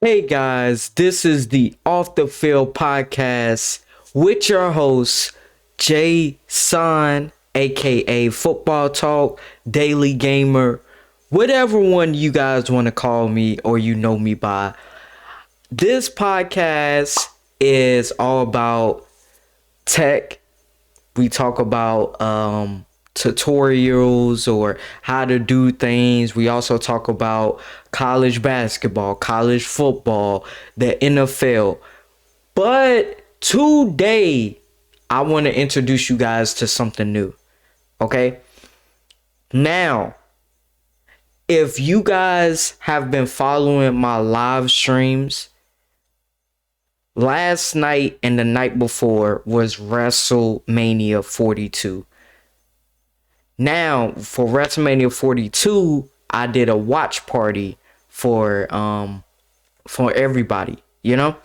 Hey guys, this is the Off the Field podcast with your host, Jason, aka Football Talk, Daily Gamer, whatever one you guys want to call me or you know me by. This podcast is all about tech. We talk about tutorials or how to do things. We also talk about college basketball, college football, the NFL. But today, I want to introduce you guys to something new. Okay? Now, if you guys have been following my live streams, last night and the night before was WrestleMania 42. Now, for WrestleMania 42, I did a watch party for everybody, you know?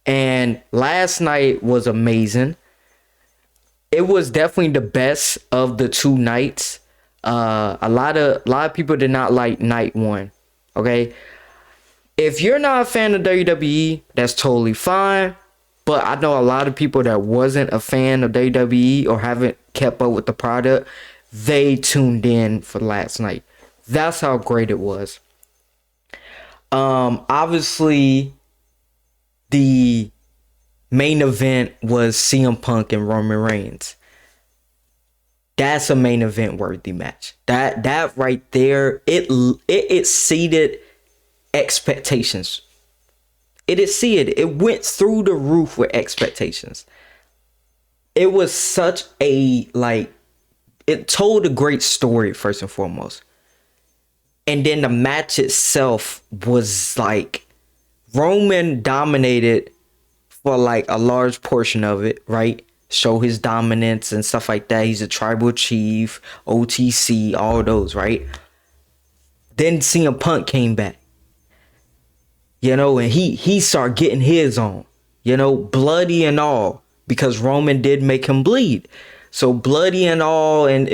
And last night was amazing. It was definitely the best of the two nights. A lot of people did not like night one. Okay? If you're not a fan of WWE, that's totally fine. But I know a lot of people that wasn't a fan of WWE or haven't kept up with the product. They tuned in for last night. That's how great it was. Obviously, the main event was CM Punk and Roman Reigns. That's a main event worthy match. That right there, it exceeded expectations. It exceeded. It went through the roof with expectations. It was such a it told a great story first and foremost. And then the match itself was Roman dominated for a large portion of it, right? Show his dominance and stuff like that. He's a tribal chief, OTC, all those, right? Then CM Punk came back. And he started getting his on, bloody and all, because Roman did make him bleed. So bloody and all, and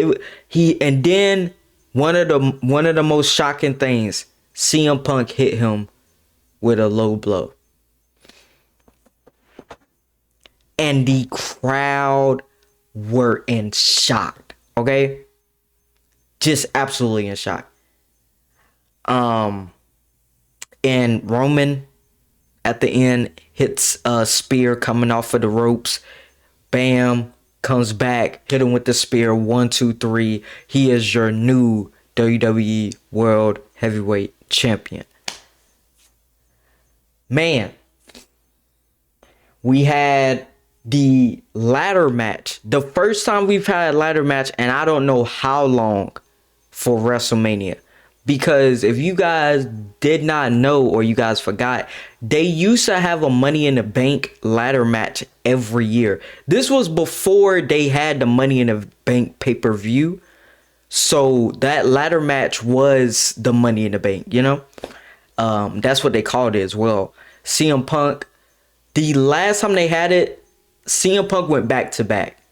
then one of the most shocking things, CM Punk hit him with a low blow. And the crowd were in shock. Okay? Just absolutely in shock. And Roman at the end hits a spear coming off of the ropes. Bam. Comes back, hit him with the spear. 1, 2, 3. He is your new WWE World Heavyweight Champion. Man, we had the ladder match. The first time we've had a ladder match, and I don't know how long, for WrestleMania. Because if you guys did not know or you guys forgot, they used to have a Money in the Bank ladder match every year. This was before they had the Money in the Bank pay-per-view. So that ladder match was the Money in the Bank, That's what they called it as well. CM Punk, the last time they had it, CM Punk went back to back.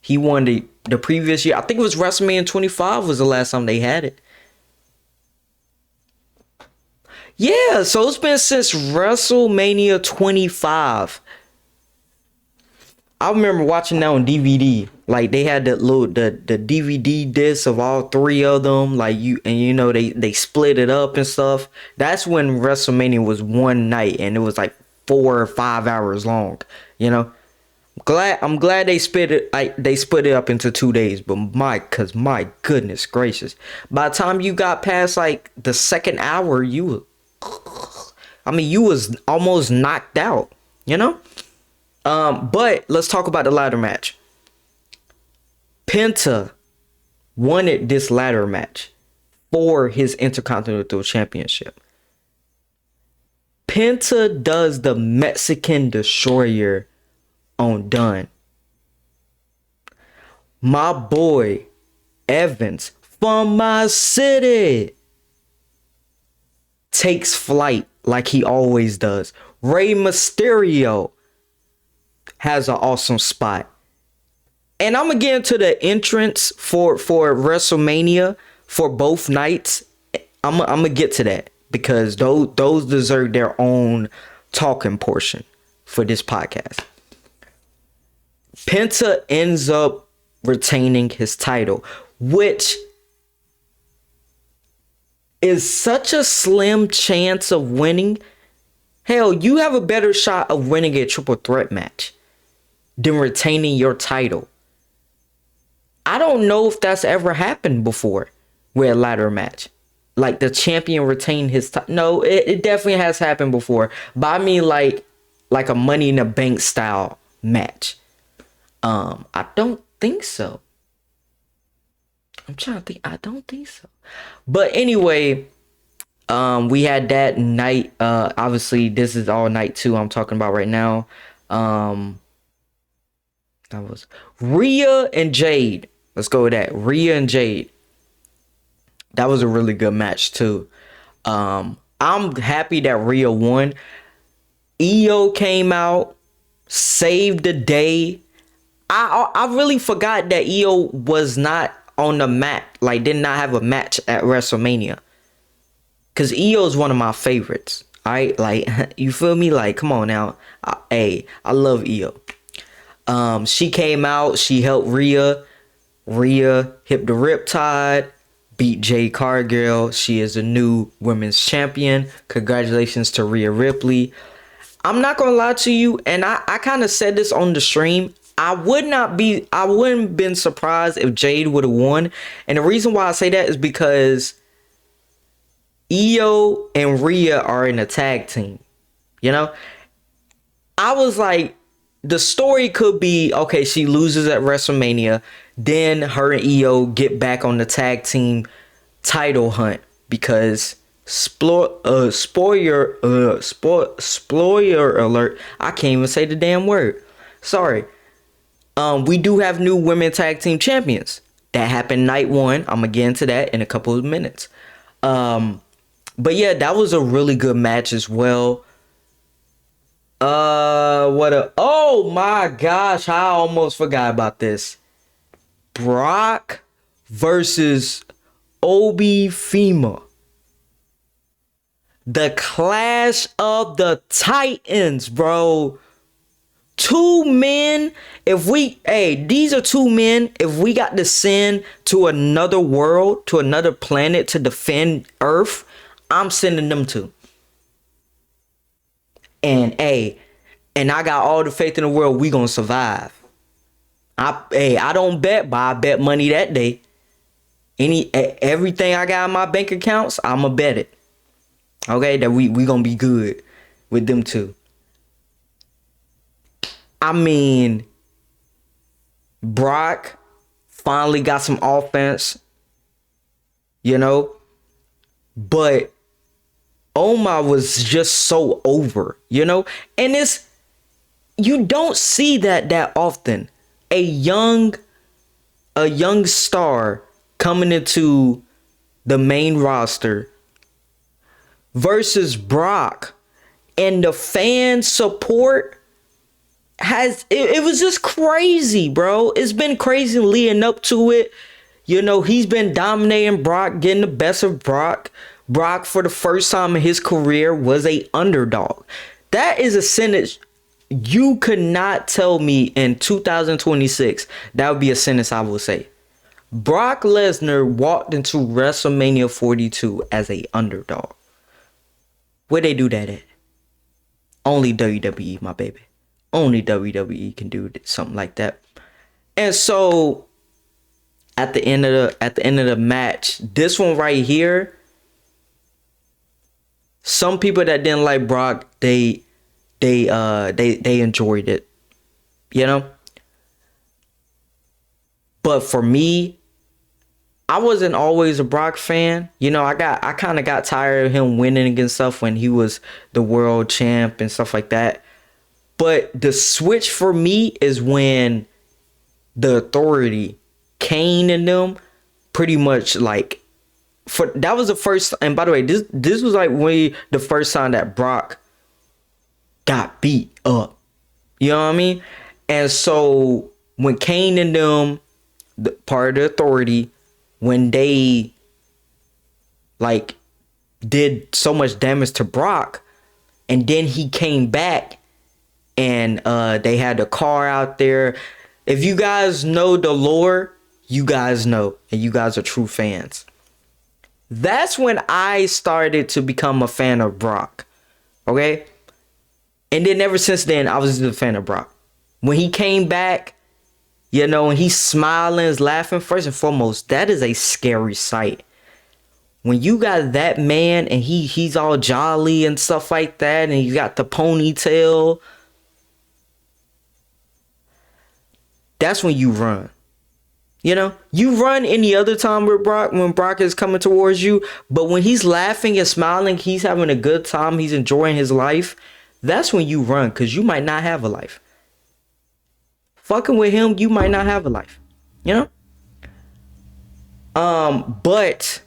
He won the previous year. I think it was WrestleMania 25 was the last time they had it. Yeah, so it's been since WrestleMania 25. I remember watching that on DVD. They had the DVD disc of all three of them. They split it up and stuff. That's when WrestleMania was one night and it was 4 or 5 hours long. I'm glad they split it up into 2 days, but my goodness gracious. By the time you got past the second hour, you was almost knocked out, But let's talk about the ladder match. Penta wanted this ladder match for his Intercontinental Championship. Penta does the Mexican Destroyer on Dunn. My boy Evans from my city takes flight like he always does. Rey Mysterio has an awesome spot. And I'm going to get into the entrance for WrestleMania for both nights. I'm going to get to that. because those deserve their own talking portion for this podcast. Penta ends up retaining his title, which is such a slim chance of winning. Hell, you have a better shot of winning a triple threat match than retaining your title. I don't know if that's ever happened before with a ladder match. Like the champion retained his title. No, it definitely has happened before. But I mean like a Money in the Bank style match. I don't think so. I'm trying to think. I don't think so. But anyway, we had that night. Obviously, this is all night 2 I'm talking about right now. That was Rhea and Jade. Let's go with that. Rhea and Jade. That was a really good match too. I'm happy that Rhea won. Io came out, saved the day. I really forgot that Io was not on the mat, like did not have a match at WrestleMania. Cause Io is one of my favorites. Alright, like you feel me? Like, come on now. I love Io. She came out, she helped Rhea. Rhea hit the Riptide, beat Jade Cargill. She is a new women's champion. Congratulations to Rhea Ripley. I'm not gonna lie to you, and I kind of said this on the stream. I wouldn't have been surprised if Jade would have won. And the reason why I say that is because Io and Rhea are in a tag team. You know? I was like, the story could be, okay, she loses at WrestleMania, then her and Io get back on the tag team title hunt because spoiler alert, I can't even say the damn word. Sorry. We do have new women tag team champions. That happened night 1. I'm gonna get into that in a couple of minutes. But yeah, that was a really good match as well. Oh my gosh, I almost forgot about this. Brock versus Obi Fima. The Clash of the Titans, bro. 2 men. These are 2 men. If we got to send to another world, to another planet to defend Earth, I'm sending them to. And I got all the faith in the world we gonna survive. I don't bet, but I bet money that day. Everything I got in my bank accounts, I'ma bet it. Okay, that we gonna be good with them too. I mean, Brock finally got some offense, you know, but Omar was just so over, you know, and you don't see that often. A young star coming into the main roster versus Brock, and the fan support it was just crazy, bro. It's been crazy leading up to it. You know, he's been dominating Brock, getting the best of Brock. Brock, for the first time in his career, was a underdog. That is a sentence you could not tell me in 2026. That would be a sentence I will say. Brock Lesnar walked into WrestleMania 42 as a underdog. Where they do that at? Only WWE, my baby. Only WWE can do something like that. And so at the end of the match, this one right here, some people that didn't like Brock, they enjoyed it, you know. But for me, I wasn't always a Brock fan. You know, I kind of got tired of him winning against stuff when he was the world champ and stuff like that. But the switch for me is when the Authority, Kane and them, pretty much like, that was the first. And by the way, this was like the first time that Brock got beat up. You know what I mean? And so when Kane and them, part of the Authority, when they like did so much damage to Brock, and then he came back, and they had the car out there. If you guys know the lore, you guys know, and you guys are true fans. That's when I started to become a fan of Brock. Okay? And then ever since then, I was just a fan of Brock. When he came back, you know, and he's smiling, he's laughing, first and foremost, that is a scary sight. When you got that man and he's all jolly and stuff like that, and he's got the ponytail, that's when you run. You know, you run any other time with Brock when Brock is coming towards you, but when he's laughing and smiling, he's having a good time, he's enjoying his life, that's when you run, because you might not have a life. Fucking with him, you might not have a life. You know? But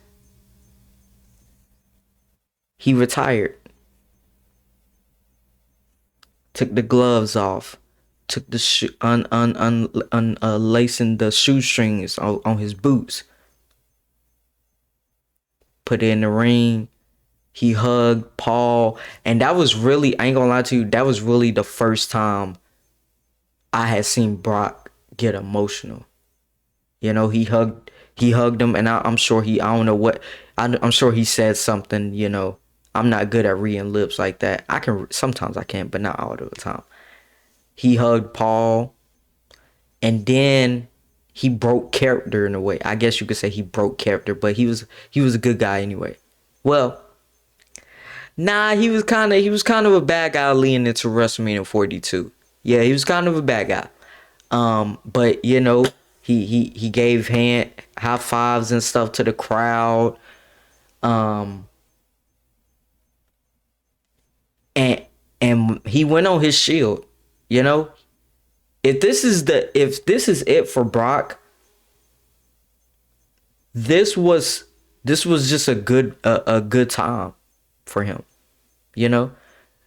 he retired. Took the gloves off. Took the unlacing the shoestrings on his boots. Put it in the ring. He hugged Paul. And that was really, I ain't gonna lie to you, that was really the first time I had seen Brock get emotional. You know, he hugged him, and I'm sure I'm sure he said something, you know. I'm not good at reading lips like that. Sometimes I can, but not all the time. He hugged Paul, and then he broke character in a way. I guess you could say he broke character, but he was a good guy anyway. Well, nah, he was kind of a bad guy leading into WrestleMania 42. Yeah, he was kind of a bad guy. But you know, he gave high fives and stuff to the crowd. And he went on his shield. You know, if this is it for Brock, this was just a good time for him. You know,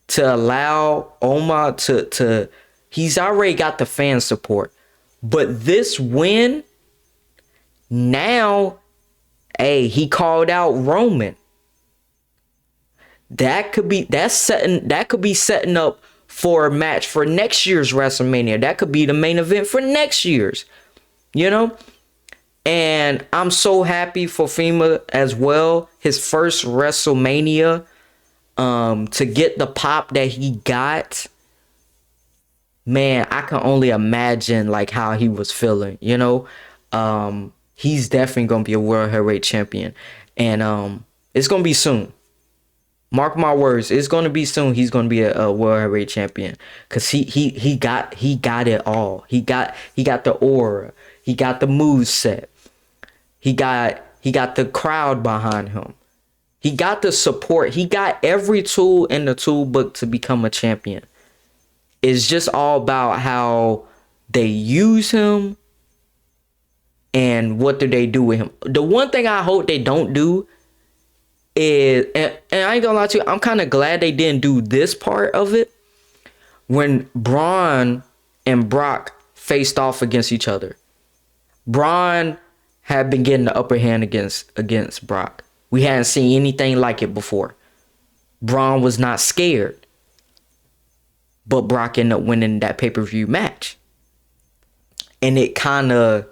to allow Omar to he's already got the fan support, but this win now, hey, he called out Roman. That could be setting up for a match for next year's WrestleMania. That could be the main event for next year's, you know? And I'm so happy for FEMA as well. His first WrestleMania, to get the pop that he got, man, I can only imagine like how he was feeling, you know? He's definitely going to be a World Heavyweight Champion. And it's going to be soon. Mark my words, it's going to be soon. He's going to be a World Heavyweight Champion, because he got it all. He got the aura. He got the moveset. He got the crowd behind him. He got the support. He got every tool in the tool book to become a champion. It's just all about how they use him and what do they do with him. The one thing I hope they don't do is, and I ain't gonna lie to you, I'm kind of glad they didn't do this part of it, when Braun and Brock faced off against each other. Braun had been getting the upper hand against Brock. We hadn't seen anything like it before. Braun was not scared, but Brock ended up winning that pay-per-view match, and it kind of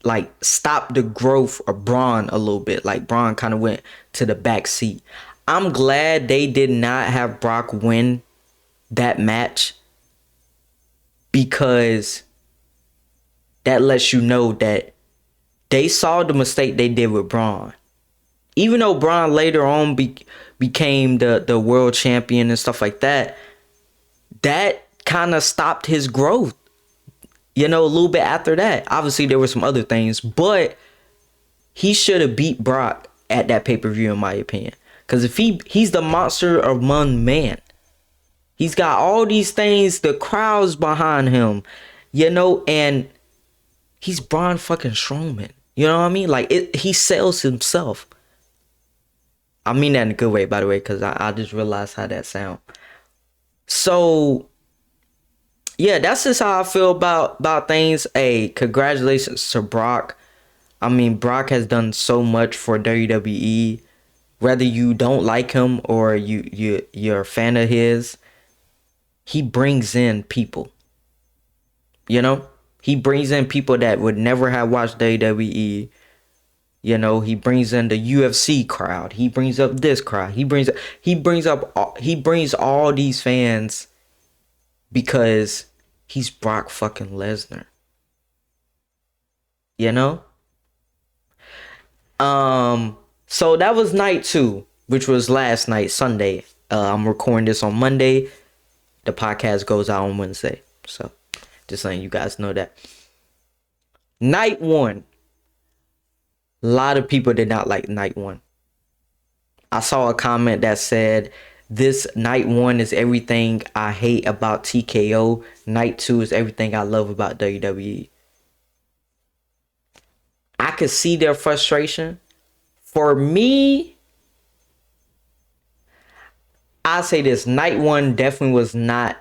like stopped the growth of Braun a little bit. Like Braun kind of went to the back seat. I'm glad they did not have Brock win that match, because that lets you know that they saw the mistake they did with Braun. Even though Braun later on became the world champion and stuff like that, that kind of stopped his growth. You know, a little bit after that. Obviously, there were some other things, but he should have beat Brock at that pay-per-view, in my opinion. Because if he's the monster among men. He's got all these things, the crowd's behind him, you know, and he's Braun fucking Strowman. You know what I mean? Like, he sells himself. I mean that in a good way, by the way, because I just realized how that sound. So yeah, that's just how I feel about things. Hey, congratulations to Brock. I mean, Brock has done so much for WWE. whether you don't like him or you're a fan of his, he brings in people. You know, he brings in people that would never have watched WWE. You know, he brings in the UFC crowd. He brings up this crowd. He brings all these fans because he's Brock fucking Lesnar. You know? So that was night 2, which was last night, Sunday. I'm recording this on Monday. The podcast goes out on Wednesday. So just letting you guys know that. Night 1. A lot of people did not like night 1. I saw a comment that said, this night 1 is everything I hate about TKO. Night 2 is everything I love about WWE. I could see their frustration. For me, I say this, night 1 definitely was not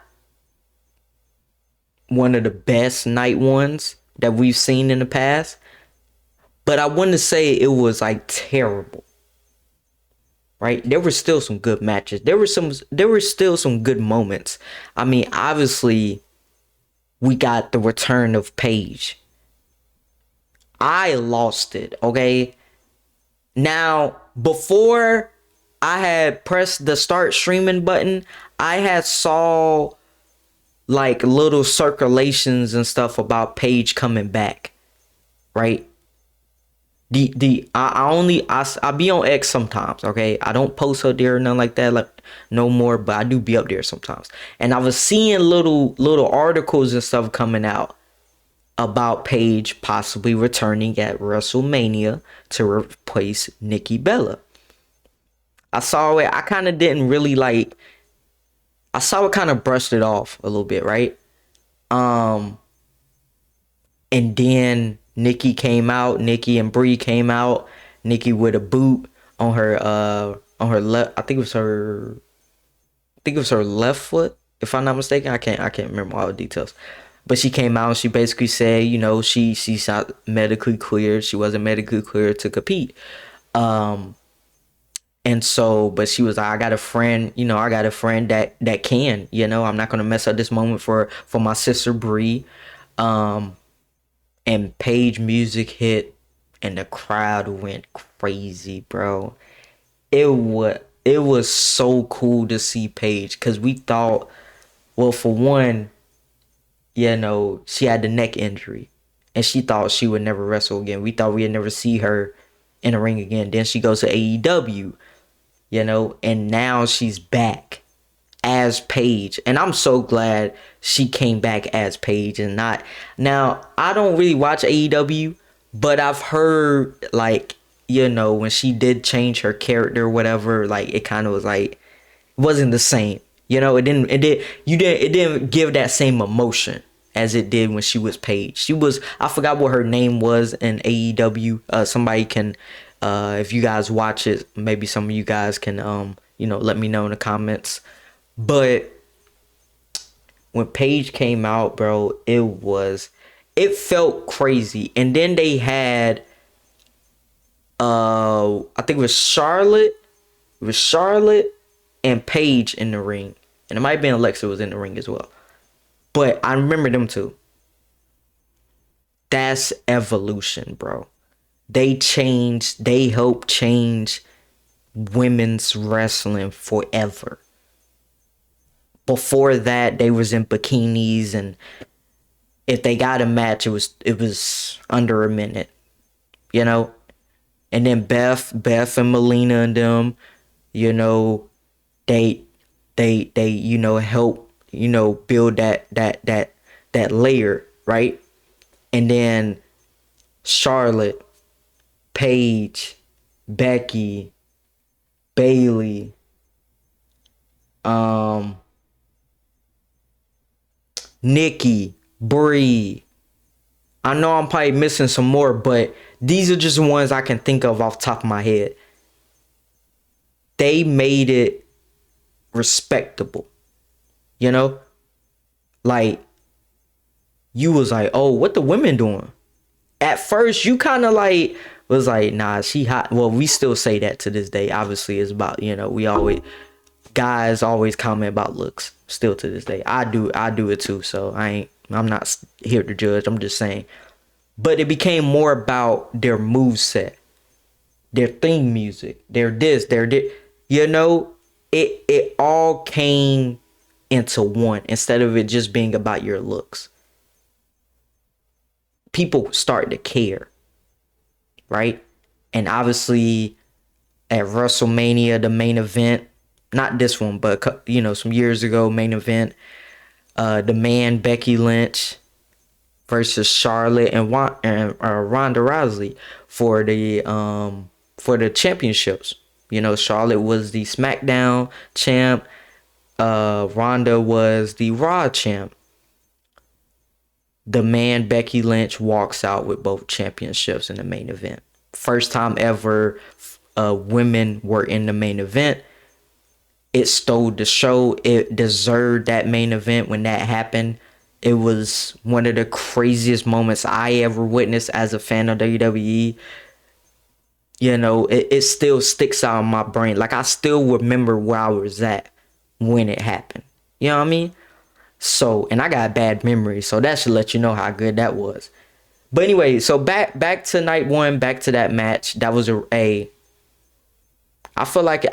one of the best night 1s that we've seen in the past. But I wouldn't say it was like terrible. Right? There were still some good matches. There were still some good moments. I mean, obviously, we got the return of Paige. I lost it, okay? Now, before I had pressed the start streaming button, I had saw like little circulations and stuff about Paige coming back, right? I be on X sometimes, okay? I don't post up there or nothing like that, like no more, but I do be up there sometimes. And I was seeing little articles and stuff coming out about Paige possibly returning at WrestleMania to replace Nikki Bella. I saw it. I kind of didn't really like. I saw it, kind of brushed it off a little bit, right? And then Nikki came out. Nikki and Brie came out. Nikki with a boot on her left. I think it was her left foot, if I'm not mistaken. I can't remember all the details. But she came out and she basically said, you know, she's not medically cleared. She wasn't medically cleared to compete. And so, but she was like, I got a friend that can, you know, I'm not gonna mess up this moment for my sister Brie. And Paige music hit and the crowd went crazy, bro. It was so cool to see Paige, because we thought, well, for one, you know, she had the neck injury and she thought she would never wrestle again. We thought we'd never see her in a ring again. Then she goes to AEW, you know, and now she's back as Paige, and I'm so glad she came back as Paige and not. Now, I don't really watch AEW, but I've heard, like, you know, when she did change her character or whatever, like, it kind of was like, it wasn't the same, you know. It didn't give that same emotion as it did when she was Paige. She was, I forgot what her name was in AEW. Somebody can, if you guys watch it, maybe some of you guys can, you know, let me know in the comments. But when Paige came out, bro, it felt crazy. And then they had I think it was Charlotte and Paige in the ring. And it might have been Alexa was in the ring as well. But I remember them two. That's evolution, bro. They helped change women's wrestling forever. Before that, they was in bikinis, and if they got a match, it was under a minute, you know. And then Beth and Melina and them, you know, they you know, help, you know, build that layer, right? And then Charlotte, Paige, Becky, Bailey, Nikki, Brie. I know I'm probably missing some more, but these are just the ones I can think of off the top of my head. They made it respectable. You know? Like, you was like, oh, what the women doing? At first, you kind of like was like, nah, she hot. Well, we still say that to this day. Obviously, it's about, we always, guys always comment about looks. Still to this day, I do it too. So I'm not here to judge. I'm just saying. But it became more about their move set, their theme music, their this, their this. It all came into one instead of it just being about your looks. People start to care, right? And obviously at WrestleMania, the main event, not this one, but some years ago, main event, the man Becky Lynch versus Charlotte and Ronda Rousey for the championships. Charlotte was the SmackDown champ. Ronda was the Raw champ. The man Becky Lynch walks out with both championships in the main event. First time ever women were in the main event. It stole the show. It deserved that main event when that happened. It was one of the craziest moments I ever witnessed as a fan of WWE. It still sticks out in my brain. Like, I still remember where I was at when it happened. You know what I mean? So, and I got bad memory, so that should let you know how good that was. But anyway, so back to night one, back to that match. That was I feel like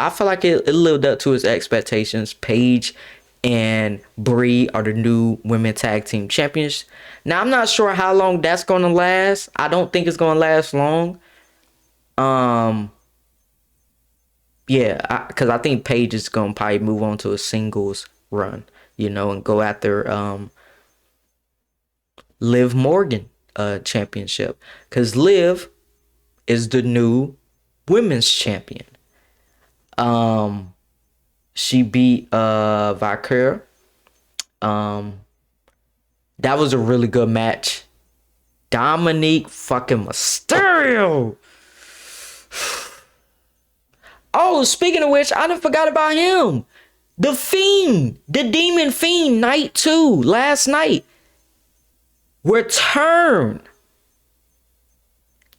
it lived up to its expectations. Paige and Brie are the new women tag team champions. Now, I'm not sure how long that's gonna last. I don't think it's gonna last long. Yeah, because I think Paige is gonna probably move on to a singles run, and go after Liv Morgan championship, because Liv is the new women's champion. She beat Valkyrie. That was a really good match. Dominique fucking Mysterio. Oh, speaking of which, I done forgot about him. The Fiend, the Demon Fiend, night 2, last night. Return.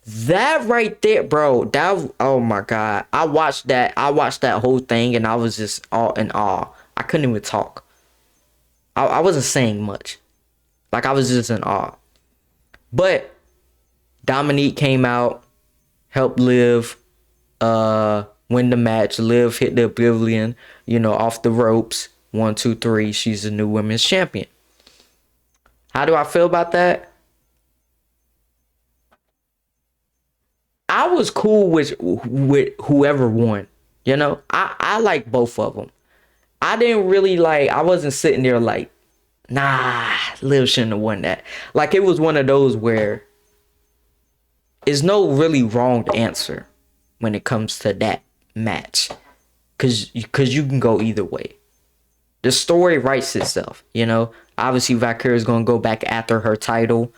That right there, bro. Oh my God. I watched that whole thing and I was just all in awe. I couldn't even talk. I wasn't saying much. Like, I was just in awe. But Dominique came out, helped Liv win the match. Liv hit the Oblivion, off the ropes. 1, 2, 3. She's the new women's champion. How do I feel about that? I was cool with whoever won. I like both of them. I didn't really I wasn't sitting there like, nah, Liv shouldn't have won that. Like, it was one of those where there's no really wrong answer when it comes to that match. Cause you can go either way. The story writes itself, Obviously, Valkyrie is gonna go back after her title.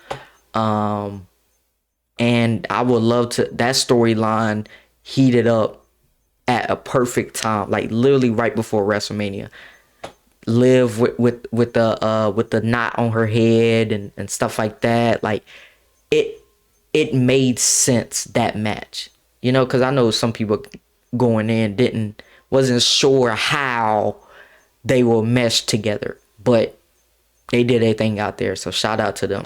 And I would love to that storyline heated up at a perfect time, like literally right before WrestleMania. Liv with the knot on her head and stuff like that. Like, it made sense, that match. Because I know some people going in wasn't sure how they will mesh together, but they did their thing out there. So shout out to them.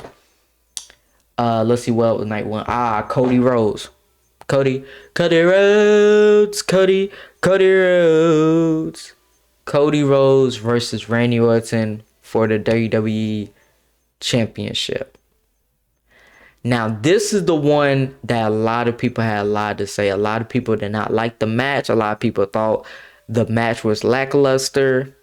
Let's see what was night 1. Cody Rhodes. Cody Rhodes. Cody Rhodes versus Randy Orton for the WWE Championship. Now, this is the one that a lot of people had a lot to say. A lot of people did not like the match. A lot of people thought the match was lackluster.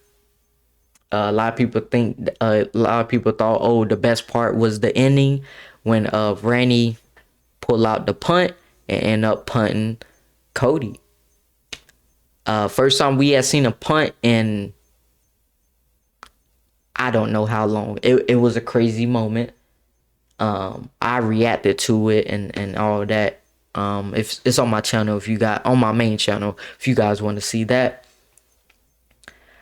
A lot of people thought, oh, the best part was the ending when Randy pulled out the punt and ended up punting Cody. First time we had seen a punt in I don't know how long. It was a crazy moment. I reacted to it and all that. If it's on my channel, on my main channel, if you guys want to see that.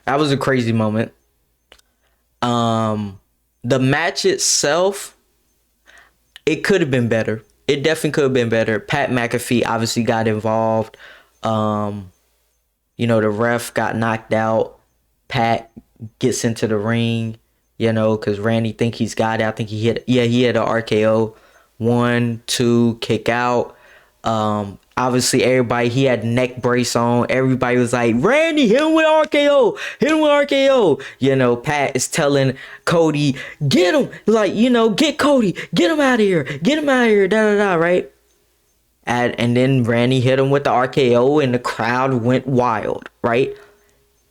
That was a crazy moment. The match itself, it could have been better. it definitely could have been better. Pat McAfee obviously got involved. Um, the ref got knocked out. Pat gets into the ring, because Randy think he's got it. I think he had an RKO. 1, 2, kick out. Obviously everybody, he had neck brace on. Everybody was like, Randy, hit him with RKO. Hit him with RKO. Pat is telling Cody, get him. Like, get Cody. Get him out of here. Get him out of here. Da da da, right? And then Randy hit him with the RKO and the crowd went wild, right?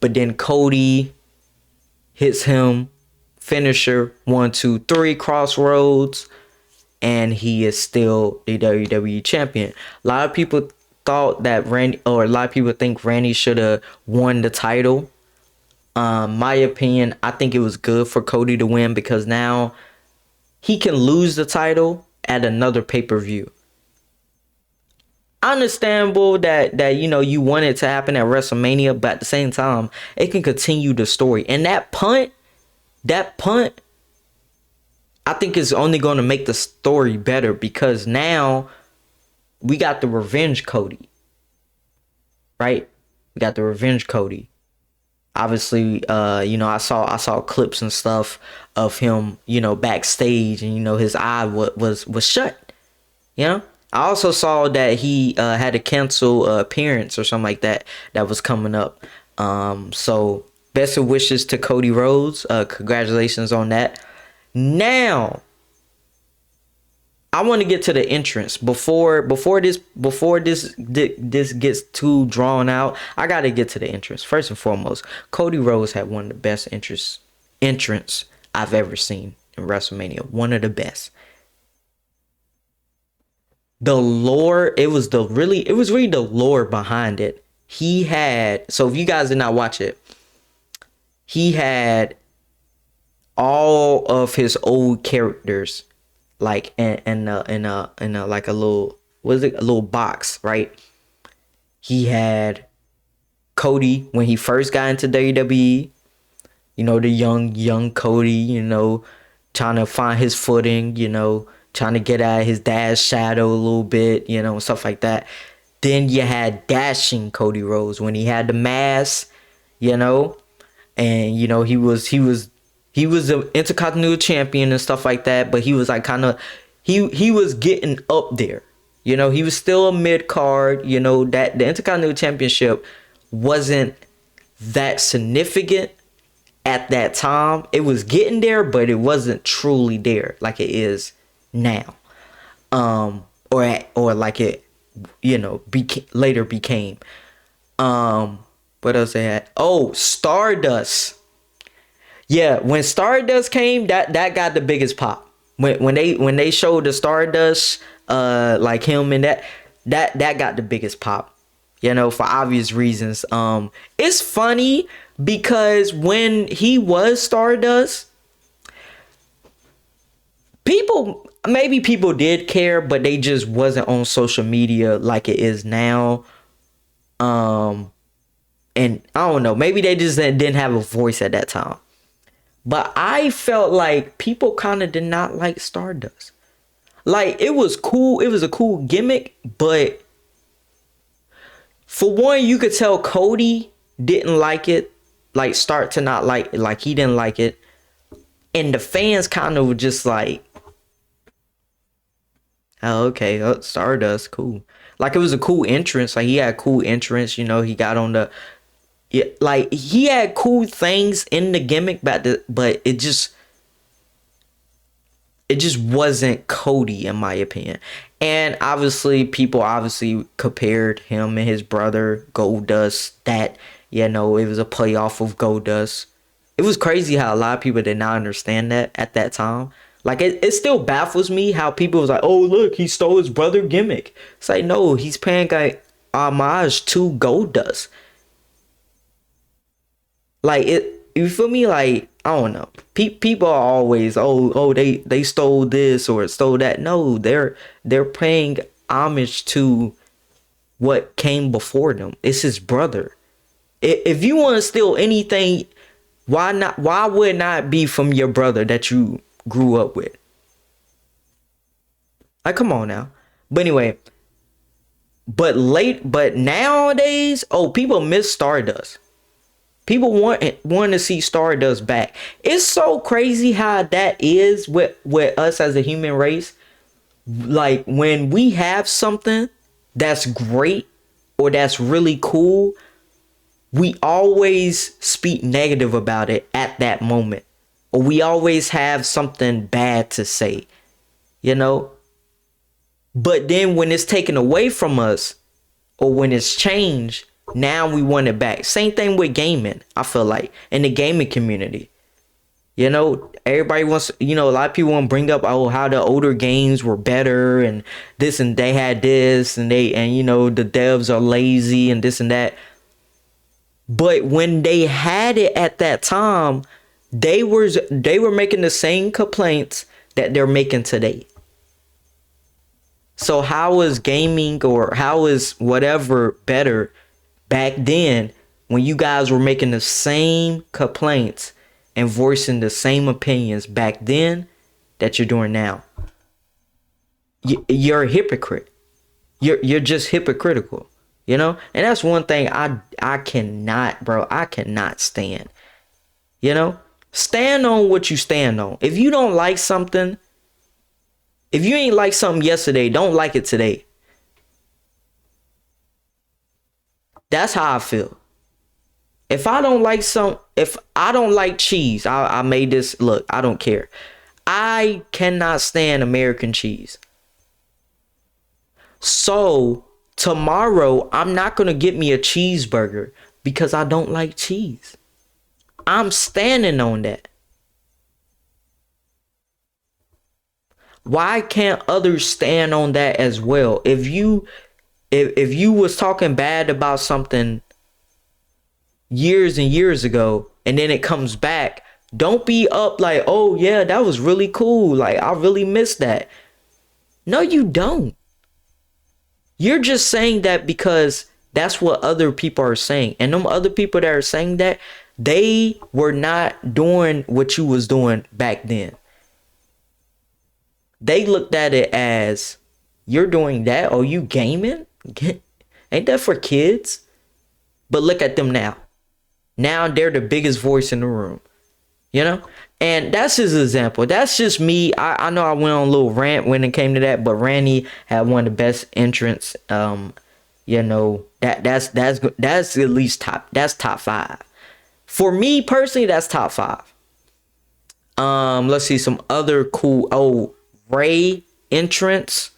But then Cody hits him, finisher, 1, 2, 3, crossroads, and he is still the WWE champion. A lot of people thought that a lot of people think Randy should have won the title. My opinion, I think it was good for Cody to win because now he can lose the title at another pay-per-view. Understandable that you want it to happen at WrestleMania, but at the same time, it can continue the story. And that punt, I think is only going to make the story better because now we got the revenge Cody, right? We got the revenge Cody. Obviously, I saw clips and stuff of him, backstage, and his eye was shut. I also saw that he had to cancel appearance or something like that was coming up. So best of wishes to Cody Rhodes. Congratulations on that. Now, I want to get to the entrance before this gets too drawn out. I got to get to the entrance. First and foremost, Cody Rhodes had one of the best entrance I've ever seen in WrestleMania. One of the best. The lore, it was really the lore behind it. So if you guys did not watch it, he had all of his old characters like in a like a little, what is it, a little box, right? He had Cody when he first got into WWE, the young Cody, trying to find his footing, trying to get out of his dad's shadow a little bit, stuff like that. Then you had dashing Cody Rhodes when he had the mask, and he was the Intercontinental Champion and stuff like that, but he was like he was getting up there. He was still a mid card, that the Intercontinental Championship wasn't that significant at that time. It was getting there, but it wasn't truly there like it is now. Or like it, later became. What else they had? Oh, Stardust. Yeah, when Stardust came, that got the biggest pop. When they showed the Stardust, like him and that got the biggest pop. For obvious reasons. It's funny because when he was Stardust, maybe people did care, but they just wasn't on social media like it is now. And I don't know, maybe they just didn't have a voice at that time. But I felt like people kind of did not like Stardust. Like, it was cool. It was a cool gimmick. But for one, you could tell Cody didn't like it. Like, start to not like he didn't like it. And the fans kind of were just like, oh, okay, Stardust, cool. Like, it was a cool entrance. Like, he had a cool entrance. He got on the... Yeah, like he had cool things in the gimmick, but it just wasn't Cody in my opinion. And obviously, people compared him and his brother Goldust. That it was a playoff of Goldust. It was crazy how a lot of people did not understand that at that time. Like it still baffles me how people was like, oh look, he stole his brother gimmick. It's like, no, he's paying like homage to Goldust. Like it, you feel me? Like, I don't know. People are always, they stole this or stole that. No, they're paying homage to what came before them. It's his brother. If you want to steal anything, why not? Why would it not be from your brother that you grew up with? Like, come on now. But anyway, but nowadays, oh, people miss Stardust. People want to see Stardust back. It's so crazy how that is with us as a human race. Like when we have something that's great or that's really cool, we always speak negative about it at that moment. Or we always have something bad to say, you know? But then when it's taken away from us or when it's changed, now we want it back. Same thing with gaming, I feel like, in the gaming community. You know, everybody wants, you know, a lot of people want to bring up, oh, how the older games were better and this and they had this and you know, the devs are lazy and this and that. But when they had it at that time, they were making the same complaints that they're making today. So how is gaming or how is whatever better back then when you guys were making the same complaints and voicing the same opinions back then that you're doing now? You're a hypocrite. You're just hypocritical, you know? And that's one thing I cannot, bro. I cannot stand. You know? Stand on what you stand on. If you don't like something, if you ain't like something yesterday, don't like it today. That's how I feel. If I don't like cheese, I made this, look, I don't care. I cannot stand American cheese. So tomorrow, I'm not going to get me a cheeseburger because I don't like cheese. I'm standing on that. Why can't others stand on that as well? If you was talking bad about something years and years ago and then it comes back, don't be up like, oh yeah, that was really cool. Like, I really missed that. No, you don't. You're just saying that because that's what other people are saying. And them other people that are saying that, they were not doing what you was doing back then. They looked at it as, you're doing that? Oh, you gaming? Ain't that for kids? But look at them now. Now they're the biggest voice in the room. You know? And that's his example. That's just me. I know I went on a little rant when it came to that, but Randy had one of the best entrants. You know, that's at least top 5. For me personally, that's top 5. Let's see some other cool. Oh, Ray entrance.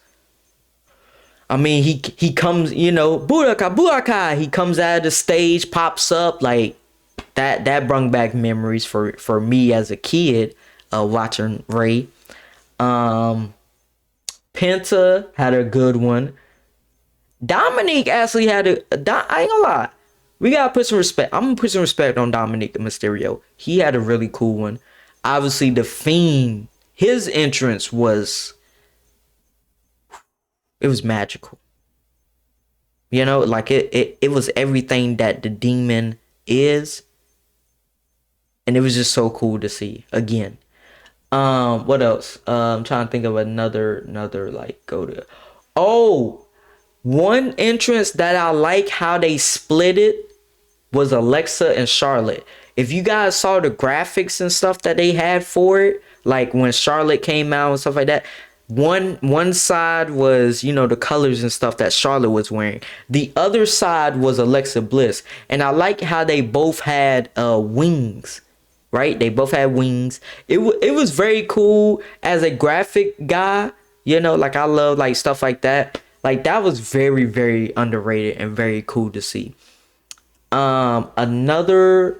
I mean, he comes, you know, Buraka. He comes out of the stage, pops up like that. That brought back memories for me as a kid, watching Ray. Penta had a good one. Dominique actually had I ain't gonna lie. We gotta put some respect. I'm gonna put some respect on Dominic Mysterio. He had a really cool one. Obviously, The Fiend, his entrance was magical. You know, like it was everything that the demon is. And it was just so cool to see again. What else? I'm trying to think of another like go to. Oh, one entrance that I like how they split it was Alexa and Charlotte. If you guys saw the graphics and stuff that they had for it, like when Charlotte came out and stuff like that, one side was, you know, the colors and stuff that Charlotte was wearing. The other side was Alexa Bliss. And I like how they both had wings, right? They both had wings. It was very cool as a graphic guy, you know, like I love like stuff like that. Like that was very, very underrated and very cool to see. Another,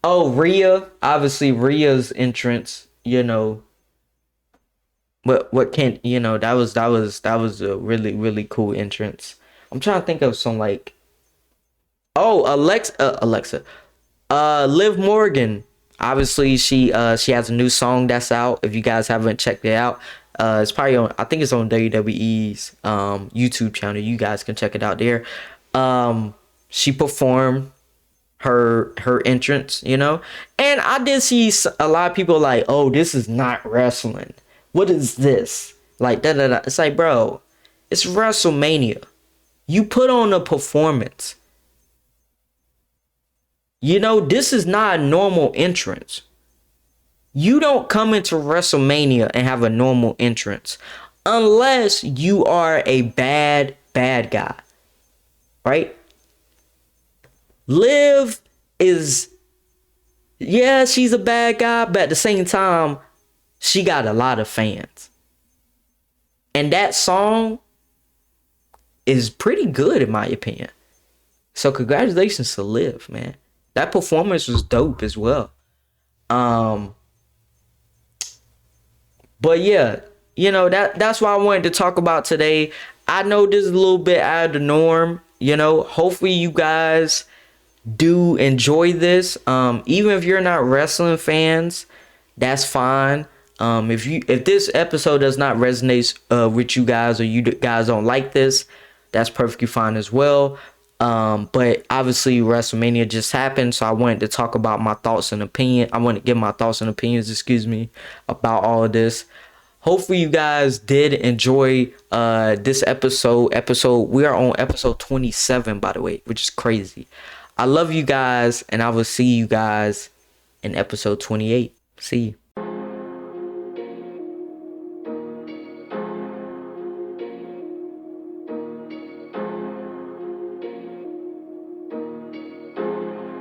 oh, Rhea, obviously Rhea's entrance, you know, what can, you know, that was a really, really cool entrance. I'm trying to think of some like, oh, Alexa, Liv Morgan, obviously she has a new song that's out. If you guys haven't checked it out, it's probably on, I think it's on WWE's YouTube channel. You guys can check it out there. She performed her entrance, you know, and I did see a lot of people like, oh, this is not wrestling. What is this? Like, da da da. It's like, bro, It's WrestleMania. You put on a performance. You know, this is not a normal entrance. You don't come into WrestleMania and have a normal entrance unless you are a bad guy, right? Liv is, yeah, she's a bad guy, but at the same time, she got a lot of fans. And that song is pretty good in my opinion. So congratulations to Liv, man. That performance was dope as well. But yeah, you know, that's what I wanted to talk about today. I know this is a little bit out of the norm, you know. Hopefully you guys do enjoy this. Even if you're not wrestling fans, that's fine. If this episode does not resonate with you guys, or you guys don't like this, that's perfectly fine as well. But obviously WrestleMania just happened, so I wanted to talk about my thoughts and opinion. I want to give my thoughts and opinions, about all of this. Hopefully you guys did enjoy this episode. We are on episode 27, by the way, which is crazy. I love you guys, and I will see you guys in episode 28. See you.